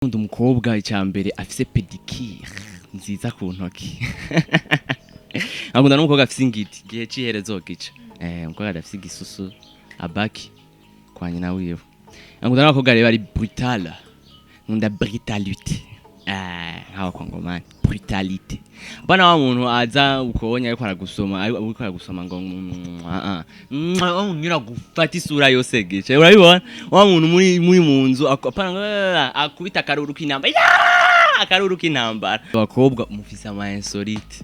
Nkunda umukobwa icyambere afise pedicure nziza ku ntoki. Nkunda n'umukobwa afise ingiti gihe ciherezo gica. Umukobwa afise igisusu abaki kwa nyina wiwe. Nkunda n'abakobwa rero ari brutal. Nkunda brutalité. Hawa kongomani brutalite. Bana wa muntu aza ukonya ariko aragusoma ngo nyira gufata isura yose gice. Urabibona? Wa muntu muri munzu apana akubita karuru k'intambara. Akaruru k'intambara. Abakobwa mufise ama insolite.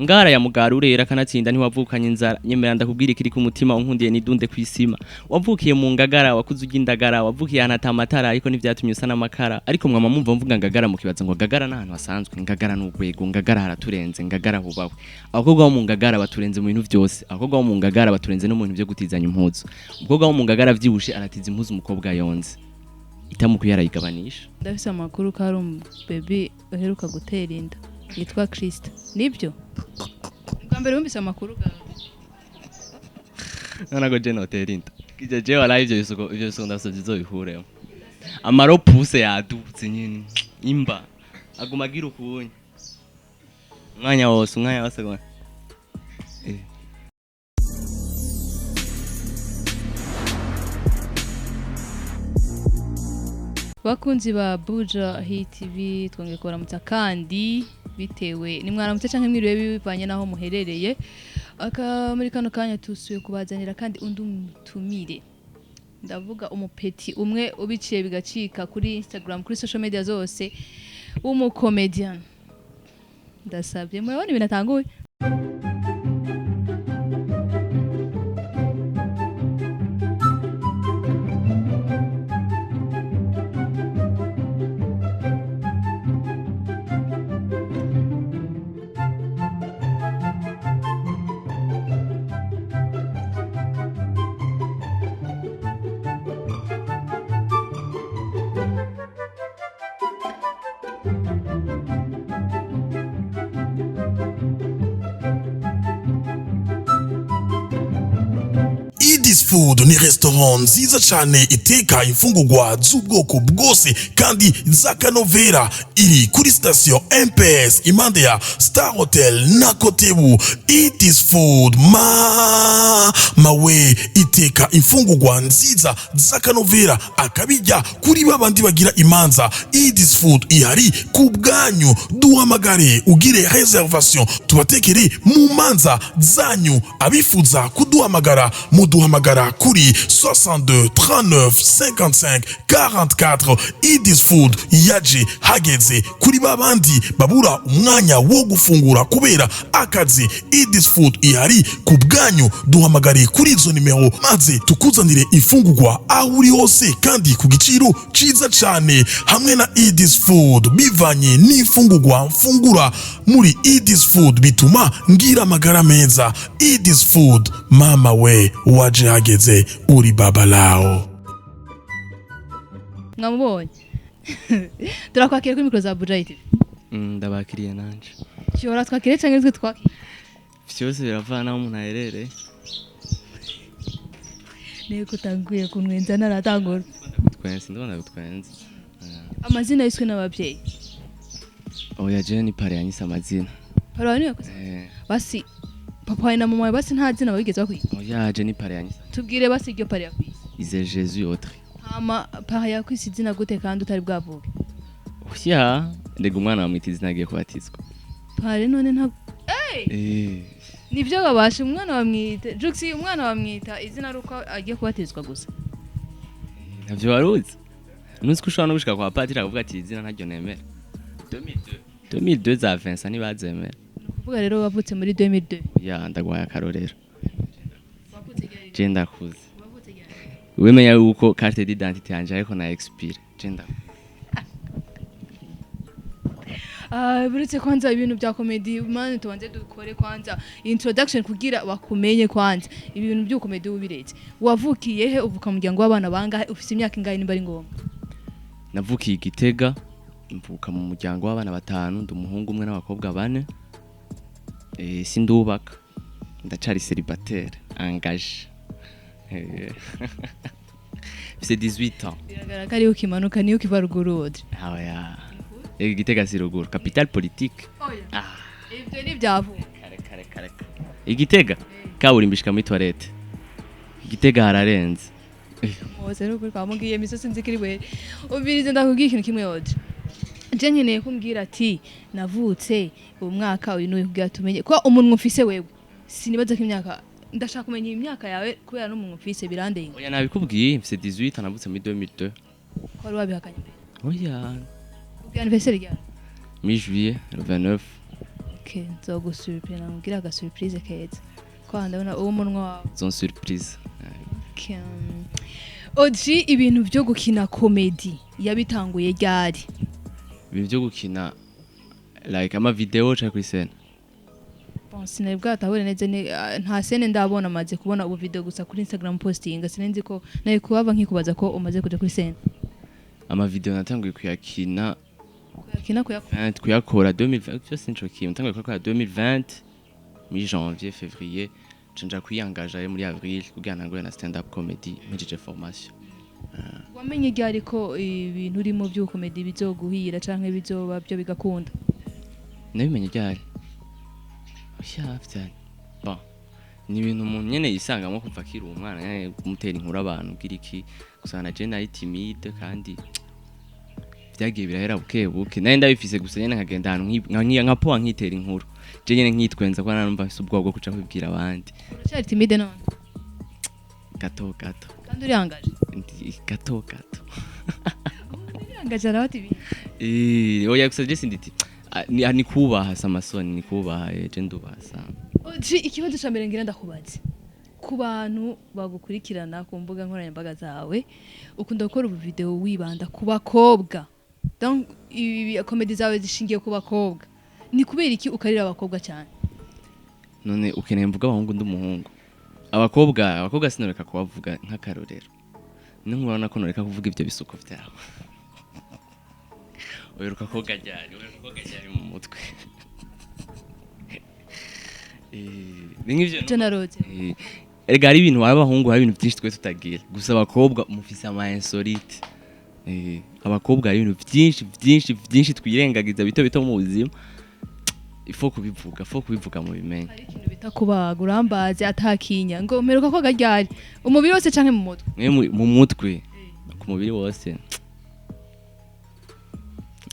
Ngara ya mugarurera kanatsinda ntiwavukanye inzara nyemera ndakubwira ikiri ku mutima unkundiye nidunde kwisima wavukiye mu ngagara wakuze ugindagara wavukiye ahantu amatara ariko nivyatumye usa namakara ariko mwama mumva mvuga ngagara mukibaza ngo ngagara nahantu hasanzwe ngagara n'ugwego ngagara haraturenze ngagara hubawe abakobwa bo mu ngagara baturenze mu bintu vyose abakobwa bo mu ngagara baturenze no mu bintu byo gutizanya impuzu umukobwa wo mu ngagara vyibushe aratiza impuzu umukobwa yonze itamukuye arayigabanisha ndafise amakuru ko ari baby uheruka gutera inda yitwa Krista nibyo ngambere wumvise amakuru gawe nanago je notera inda kije je wala ivyo bisuko ndasovye zobihuremo amaro puse yadutse nyine imba aguma gira ukunye umwanya wose gwa bakunzi ba Buja Hit TV twongeye kuramutsa kandi bitewe ni mwaramutse canke mwiriwe bibanye naho muherereye muri kano kanya tusuye kubazanira kandi undi mutumire ndavuga umupeti umwe ubiciye bigacika kuri Instagram kuri social media zose comedian ndasabye murabona ibintu atanguye Food ni restaurant nziza cyane iteka imfungurwa z'ubwoko bwose kandi zakanovera iri kuri station MPS impande ya Star Hotel na Kotebu. It is food mawe iteka imfungurwa nziza zakanovera akabijya kuri babandi bagira imanza. It is food ihari ku bwanyu duhamagare ugire reservation tubatekere mu manza zanyu abifuza kuduhamagara muduhamagara kuri 62 39 55 44. Idis Food yaje hageze kuri babandi babura umwanya wo gufungura kubera akazi. Idis Food ihari ku bwanyu duhamagare kuri izo nimero maze tukuzanire ifungurwa aho uri hose kandi ku giciro ciza cyane. Hamwe na Idis Food bivanye n'ifungurwa mfungura muri Idis Food bituma ngira amagara meza. Idis Food mama we waje hageze uri baba lao. Ngamubonye turakwakira kuri mikro za Buja Hit. Ndabakiriye nanje Ushobora twakire canke twe twakire vyose biravana aho umuntu aherereye Neko tanguye kunwenza naratangura ndabona gutwenza amazina yiswe n'abavyeyi oya je ni pare yanyise amazina pare wani yakoze basi papa na mama basi nta zina babigeze bakwita oya je ni pare yanyise tubwire basi iryo pare yakwise ize Jésus autre hama pare yakwise izina gute kandi utari bwavuge oya ndega umwana wamwita izina agiye kubatizwa pare none nta nivyo babasha umwana wamwita Juxi umwana wamwita izina ruko agiye kubatizwa gusa navyo waruzi nuzi ko ushobora no gushika kwa patiri akavuga ati izina ntaryo nemera 2002 za Vincent ntibazemera kuvuga rero wavutse muri 2002 ya ndagwaye akarorero je ndakuze wemenya yuko carte d'identité yanje ariko na expire je ndakuze buretse kwanza ibintu bya comedy mane tubanze dukore kwanza introduction kugira bakumenye kwanza ibintu byo comedy ubiretse wavukiye he uvuka mu muryango w'abana bangahe ufise imyaka ingahe nimba ari ngombwa navukiye Gitega mvuka mu muryango w'abana batanu ndumuhungu umwe n'abakobwa bane sindubaka ndacari célibataire engagé c'est 18 ans biragaragara ko ariyo ukimanuka niyo ukiva ruguru Audrey oya igitega si ruguru capital politique ivyo ni vyavuga kare igitega kaburimbishika muri toilette igitega hararenze Mose ruguru kwamugiye misozi nzikiri we ubirize ndakubwiye ikintu kimwe Audrey je nkeneye kumbwira ati navutse umwaka uyu n'uyu kugira tumenye ko umuntu mufise wewe sinibaza ko imyaka ndashaka kumenya imyaka yawe kubera n'umuntu mufise birandenga oya nabikubwiye mfise 18 navutse muri 2002 ko ari wabihakanye oya ubwo anniversaire ryari mi juillet le 29 okay nzogusurprise namubwira aga surprise keza ko ndabona uwo munwa wawe zone surprise okay. Audrey ibintu byo gukina comedy yabitanguye ryari ibintu byo gukina like ama video cha kuri scene sinari bwatahure neza nta sene ndabona maze kubona ubu video gusa kuri Instagram posting sinenzi ko naye kubava nkikubaza ko umaze kuja kuri sene ama video natanguye kuyakina kuyakora 2020 cyo sinchokiye natanguye kuyakora 2020 mi janvier février canja kwiyangaje muri avril kugira ngo na stand up comedy mejije formation wamenye ryari ko ibintu urimo byo comedy bizoguhira canke bizoba byo bigakunda nabimenye ryari Shafta. Bon. Ni ibintu umuntu nyene yisangamo kuva kiri umwana nyene kumutera inkuru abantu ugira iki gusana je nari timide kandi byagiye birahera buke naye ndabifise gusa nyene nkagenda ahantu nka poa nkitera inkuru je nyene nkitwenza ko nanumva mfise ubwoba bwo kuca kubwira abandi uracyari timide none gato kandi uriyangaje gato uriyangaje arati oya gusa je sinditi ni kubaha samasoni ni kubaha je ndubaha sana ikibazo ca mbere ngira ndakubaze ku bantu bagukurikirana ku mbuga nkoranyambaga zawe ukunda gukora ubu video wibanda ku bakobwa donc ibi comedy zawe zishingiye ku bakobwa ni kubera iki ukarira abakobwa cyane none ukeneye mvuga abahungu ndumuhungu abakobwa sinoreka kubavuga nk'akarorero n'umwana ko noreka kuvuga ibyo bisuko vyawe uheruka koga ryari mu mutwe icyo naroze erega hari ibintu abahungu hari ibintu byinshi twe tutagira gusa abakobwa mufise ama insolite abakobwa hari ibintu byinshi twirengagiza bito mu buzima ifo kubivuga mu bimenye hari ikintu bita kubaga urambaze atakinya ngo mperuka koga ryari umubiri wose canke mu mutwe mu mutwe ku mubiri wose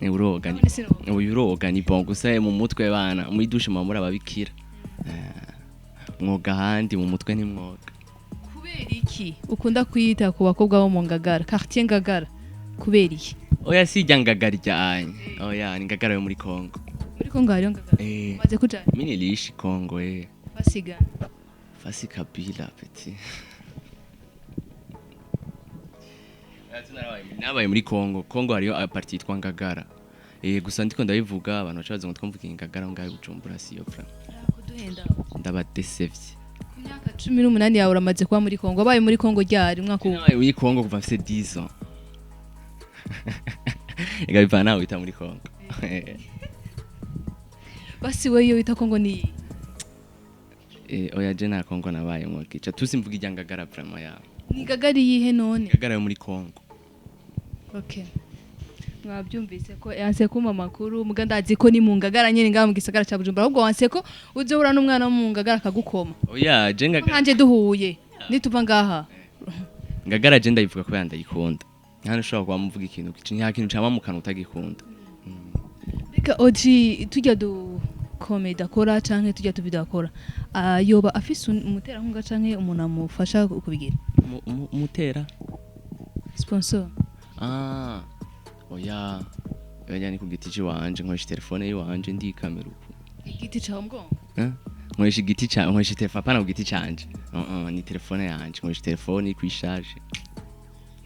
uroga ni bon gusa mu mutwe bana muri douche mamura ababikira mwoga handi mu mutwe ni mwoga kubera iki ukunda kwita ku bakobwa bo mungagara quartier ngagara kubera iki oya sijya ngagara ryanye oya ni ngagara yo muri Kongo hariyo ngagara maze kuja mini lishi Kongo fasi kabila petit nabaye muri Kongo hariyo parti yitwa ngagara gusa ndiko ndabivuga abantu bacabaza ngo twumvuke ngagara ngaye Bujumbura siyo fra kuduhenda ndabatesevye ku myaka 18 yawe uramaze kuba muri Kongo baye muri Kongo ryari mwaka nabaye muri Kongo kuva mfite 10 ans ega bivana wita muri Kongo basi weyo wita Kongo ni oya je na Kongo nabaye mwokica tusimvuga ijyangagara vraiment yawe ni gagari yihe none gagara yo muri Kongo okay mwabyumvise ko yanse kuma makuru mugandazi ko ni mungagara nyene ngaho mu gisagara ca Bujumbura ahubwo wanse ko uje ura n'umwana wo mungagara akagukoma oya je ngagara nkanje duhuye nituva ngaha ngagara je ndayivuga ko yandayikunda hano ushobora kuba muvuga ikintu nta kintu cyama mu kanwa utagikunda bika Audrey tujya du comedy akora canke tujya tu video akora yoba afise umutera nkunga canke umuntu amufasha kubigira umutera sponsor oya ni ku giti ciwanje nkoresha telefone yiwanje ndi kamera uko igiti ca mgongo nkoresha igiti ca nkoresha telefone pana ku giti canje ni telefone yanje nkoresha telefone kwishaje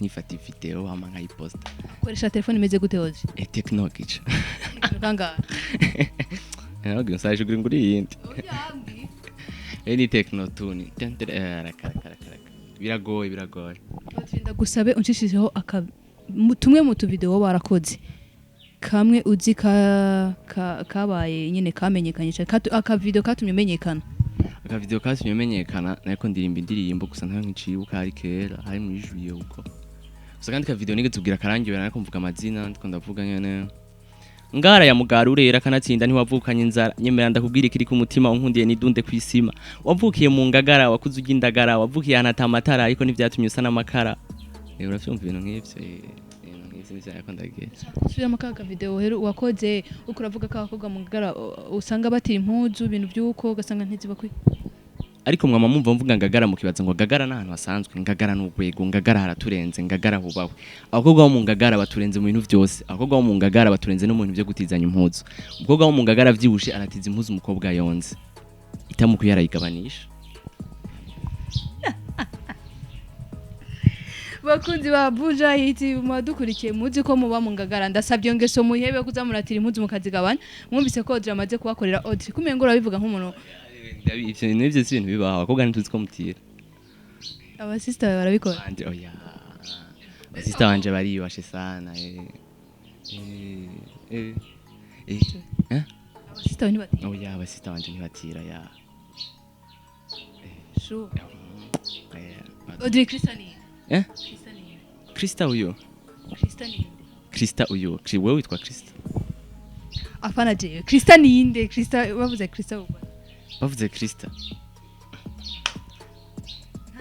nifata video ama nkayiposta ukoresha telefone imeze gute hoje technology kanga ntabwo nsaje kuri yindi ni technotuni biragoye batinda gusabe unshishijeho tumwe mu tuvideo barakoze kamwe uzi kabaye nyine kamenyekanye cyane akavideo katumye menyekana nako ndirimba indirimbo gusa nta nkicibuka hari kera hari muri juillet uko gusa kandi ka video nigeze tubwira karangiwe nako mvuga amazina ndiko ndavuga nyene ngara ya mugara urera kanatsinda ntiwavukanye inzara nyemera ndakubwira ikiri ku mutima unkundiye nidunde kwisima wavukiye mu ngagara wakuze ugindagara wavukiye ahantu amatara ariko ntivyatumye usa n'amakara uravyumva ibintu nk'ivyo nivyo ndagiye Sura makaga video wakoze uko uravuga ko abakobwa mu ngagara usanga batira impuzu ibintu byuko ugasanga ntiziba kwi ariko mwama mumva mvuga ngagara mukibaza ngo ngagara n'ahantu hasanzwe ngagara n'ugwego ngagara haraturenze ngagara hubawe abakobwa bo mu ngagara baturenze mu bintu byose abakobwa bo mu ngagara baturenze no mu bintu byo gutizanya impuzu umukobwa wo mu ngagara vyibushe aratiza impuzu umukobwa yonze itamuku yarayigabanisha bakunzi ba buja hiti mwadukurikiye muzi ko muba mu ngagara ndasabye ngeso muhebe kuzamuratira impuzu mukazigabana mwumvise ko Audrey amaze kubakorera Audrey kumengo urabivuga nk'umuntu ivyo nivyo si ibintu bibaho abakobwa ntituzi ko mutira abasista barabikora oya abasista banje bariyubashe sana abasista ni bati oya abasista banje ntibatira ya shu Audrey Christiani Krista uyo Christiani Krista uyo wewe witwa Krista afana je Christiani inde Krista bavuze Krista uba bavuze Krista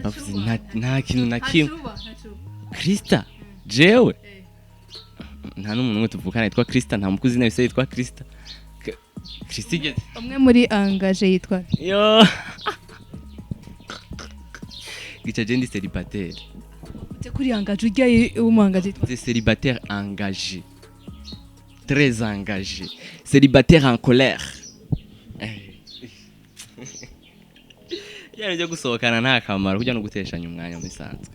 bavuze nta kintu na kimwe Krista jewe nta n'umuntu umwe tuvukana yitwa Krista nta mukuzi nawe se yitwa Krista Krista igeze umwe muri engage yitwa yo gica jendi célibataire te kuri engage ujya umwangaje c'est célibataire engagé très engagé célibataire en colère yari byo gusohokana nta kamaro kujya no guteshanya umwanya musanzwe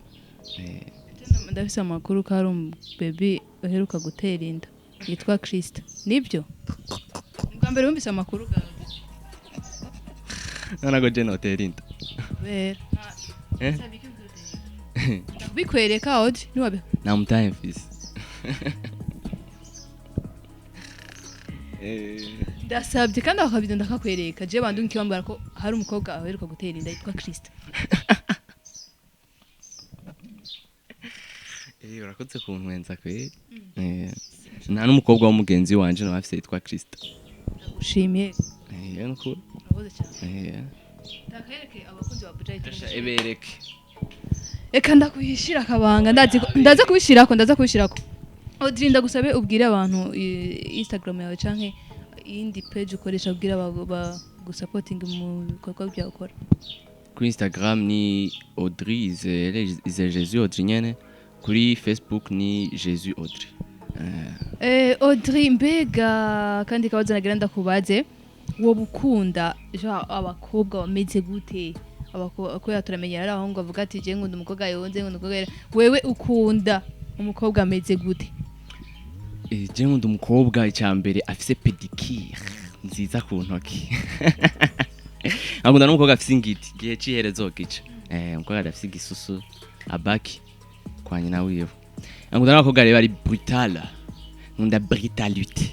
ndafise amakuru ko ari baby uheruka gutera inda yitwa Krista nibyo bwa mbere wumvise amakuru gawe nanago je notera inda bera bikwereka Audrey niwabe namutaye mfise ndasabye kandi akabido ndakakwereka je bandu nkibambara ko hari umukobwa aheruka gutera inda yitwa Krista urakoze kuntwenza kweri nta n'umukobwa w'umugenzi wanje no afise yitwa Krista ushimiye nuko urakoze cyane ndakwereke abakunzi ba buja itasha ebereke eka ndakuhishira akabanga ndaza kubishirako Audrey ndagusabe ubwire abantu Instagram yawe canke iyindi page ukoresha ubwira bagusupporting mu bikorwa byawe ukora kuri Instagram ni Audrey ize Jesus Audrey nyene kuri Facebook ni Jesus Audrey Audrey mbega kandi kabaza nagira ndakubaze wo bukunda abakobwa bameze gute abakobwa turamenyera ari aho ngo avuga ati je ngunda umukobwa yonze ngunda umukobwa wewe ukunda umukobwa ameze gute je ngunda umukobwa icyambere afise pedicure nziza ku ntoki ngunda n'umukobwa afise ingiti gihe ciherezo gica umukobwa afise igisusu abaki kwa nyina wiwe ngunda n'abakobwa rero ari brutal ngunda brutalité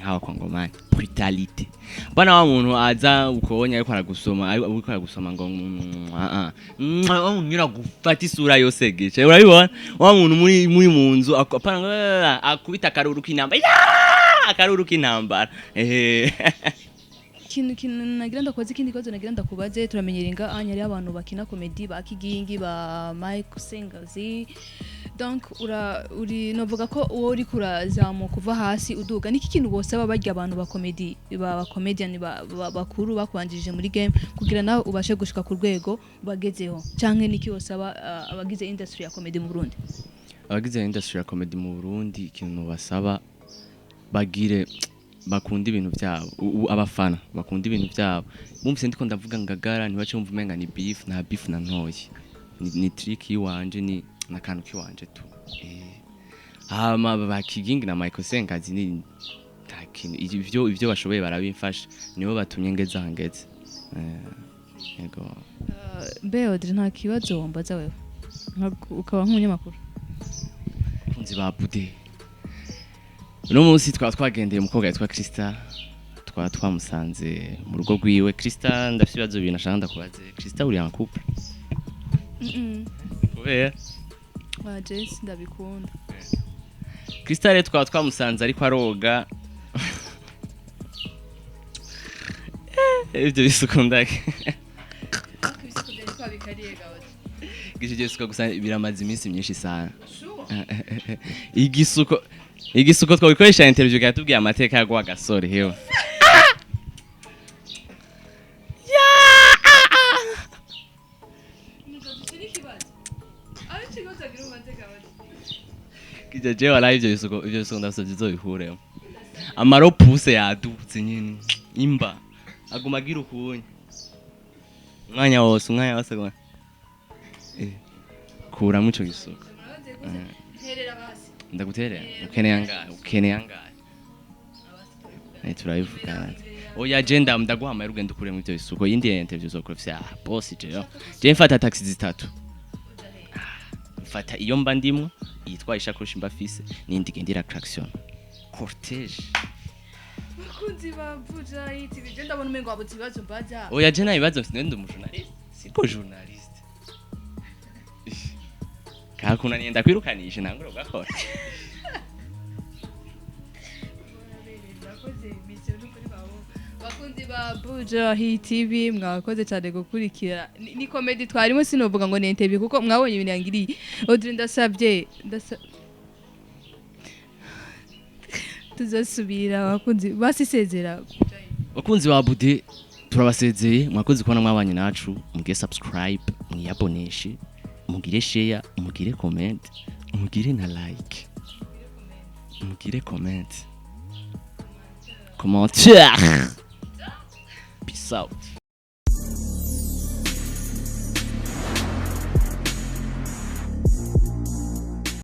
hawa kongomani brutalite bana wa muntu aza ukonya ariko aragusoma ngo unyura gufata isura yose gice urabibona wa muntu muri munzu apana akubita akaruru k'intambara ikintu nagira ndakoze ikindi kibazo nagira ndakubaze turamenyera inga anyari abantu bakina comedy bakigingi ba Mike Singers donc uri novuga ko uwo uri kurazamuka kuva hasi uduga niki kintu bose barya abantu ba comedy ba comedian bakuru bakwanjije muri game kugira nawe ubashe gushika ku rwego bagezeho canke niki bose abagize industry ya comedy mu Burundi abagize industry ya comedy mu Burundi ikintu basaba bagire bakunda ibintu byabo abafana bakunda ibintu byabo bumvise ndiko ndavuga ngagara ntibace mvume nga ni beef na beef na ntoyi ni trick yiwanje ni nakantu kiwanje tu hama bakigingi na Michael Sengazi ni takini ivyo bashoboye barabimfasha nibo batumye ngeze hangeze yego mbe Audrey nta kibazo wambaza wewe ukaba nk'umunyamakuru kunzi ba bude no munsi twagendeye umukobwa yitwa Krista twamusanze mu rugo rwiwe Krista ndafite ibibazo bintu nashaka ndakubaze Krista uri en couple kubera Jesse ndabikunda. Crystal twaba twamusanze ariko aroga ibyo bisukundake igisuko gusa biramaze iminsi myinshi sana igisuko twabikoresha interview gatubwiye amateka yagwa gasore hewe kijaje wala ivyo bisuko ndasavye zobihuremo amaro puse yadutse nyine imba aguma gira ukunye umwanya wose gwa kura muco gisuko ndaguterera ukeneye angahe turabivugana oya agenda ndaguhamaye urugendo ukure mu ivyo bisuko yindi interview zo kurofya boss je mfata taxi zitatu mfata iyo mba ndimwo yitwa ishakoshi mbafise nindi gendira attraction cortege bakunzi bavuja iti bije ndabona umengo abo tibazo mbaza oya je nabibazo sinende umujournalist siko journalist kakuna nienda kwirukanisha nangura ugakora bakunzi ba Buja TV mwakoze cyane gukurikira ni comedy twarimo sinovuga ngo ni interview kuko mwabonye ibintu yangiriye Audrey ndasabye tuzasubira bakunzi basisezera bakunzi ba Bude turabasezeye mwakoze kubona mwabanye nacu mugire subscribe mwiyaboneshe mugire share mugire comment mugire na like mugire commentaire Peace out.